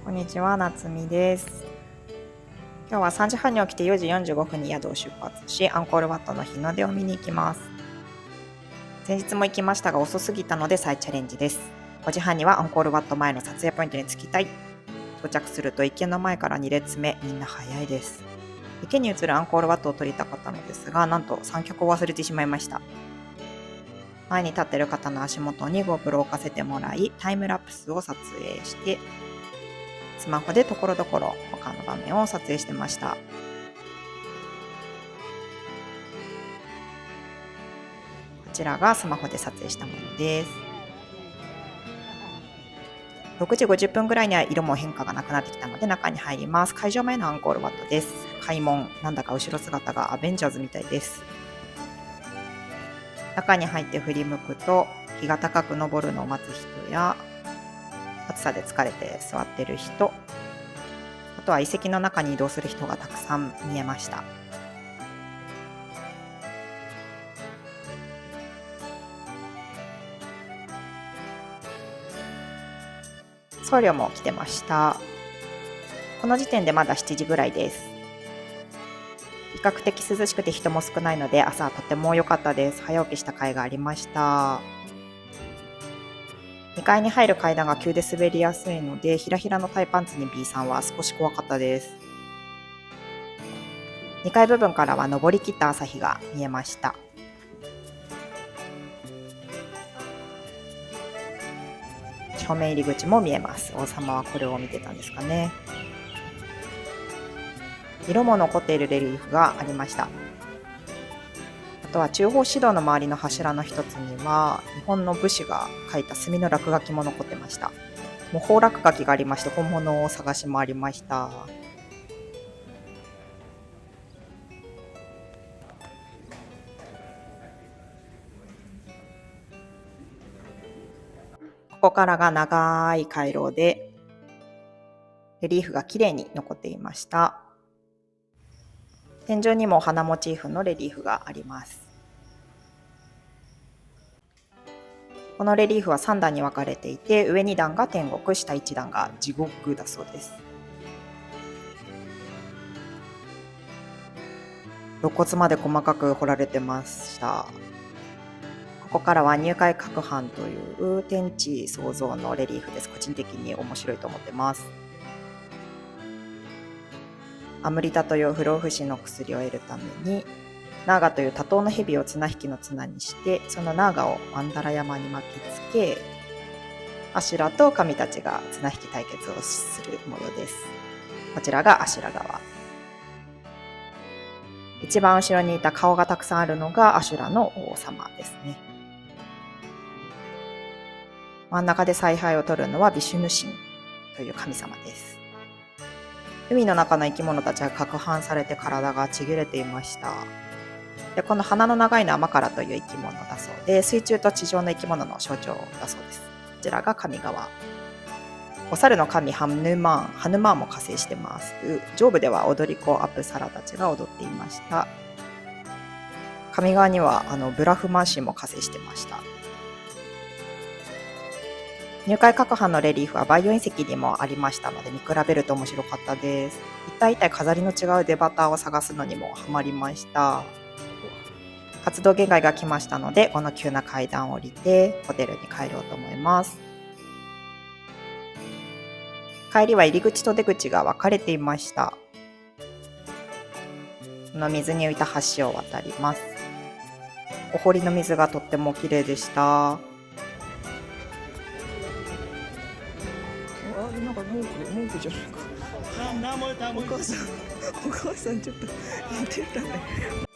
こんにちは、なつみです。今日は3時半に起きて4時45分に宿を出発し、アンコールワットの日の出を見に行きます。前日も行きましたが遅すぎたので再チャレンジです。5時半にはアンコールワット前の撮影ポイントに着きたい。到着すると池の前から2列目、みんな早いです。池に映るアンコールワットを撮りたかったのですが、なんと三脚を忘れてしまいました。前に立っている方の足元に GoPro を置かせてもらい、タイムラプスを撮影して、スマホでところどころ他の場面を撮影してました。こちらがスマホで撮影したものです。6時50分ぐらいには色も変化がなくなってきたので中に入ります。会場前のアンコールワットです。開門、なんだか後ろ姿がアベンジャーズみたいです。中に入って振り向くと日が高く昇るのを待つ人や暑さで疲れて座ってる人、あとは遺跡の中に移動する人がたくさん見えました。僧侶も来てました。この時点でまだ7時ぐらいです。比較的涼しくて人も少ないので朝はとても良かったです。早起きした甲斐がありました。2階に入る階段が急で滑りやすいので、ひらひらのタイパンツに B さんは少し怖かったです。2階部分からは登りきった朝日が見えました。正面入り口も見えます。王様はこれを見てたんですかね。色も残っているレリーフがありました。あとは中方指導の周りの柱の一つには日本の武士が書いた墨の落書きも残ってました。模倣落書きがありまして本物を探し回りました。ここからが長い回廊でレリーフがきれいに残っていました。天井にも花モチーフのレリーフがあります。このレリーフは3段に分かれていて、上2段が天国、下1段が地獄だそうです。肋骨まで細かく彫られてました。ここからは入海各藩という天地創造のレリーフです。個人的に面白いと思ってます。アムリタという不老不死の薬を得るためにナーガという多頭の蛇を綱引きの綱にして、そのナーガをマンダラ山に巻きつけ、アシュラと神たちが綱引き対決をする模様です。こちらがアシュラ川。一番後ろにいた顔がたくさんあるのがアシュラの王様ですね。真ん中で采配を取るのはビシュヌ神という神様です。海の中の生き物たちが攪拌されて体がちぎれていました。でこの鼻の長いのはマカラという生き物だそうで、水中と地上の生き物の象徴だそうです。こちらが神側。お猿の神ハヌマーンも加勢してます。上部では踊り子アプサラたちが踊っていました。神側にはブラフマン神も加勢してました。入海各藩のレリーフは培養隕石にもありましたので見比べると面白かったです。一体一体飾りの違う出旗を探すのにもハマりました。活動限界が来ましたので、この急な階段を降りてホテルに帰ろうと思います。帰りは入り口と出口が分かれていました。この水に浮いた橋を渡ります。お堀の水がとっても綺麗でした。なんか文句じゃないか。お母さんちょっと似てたね。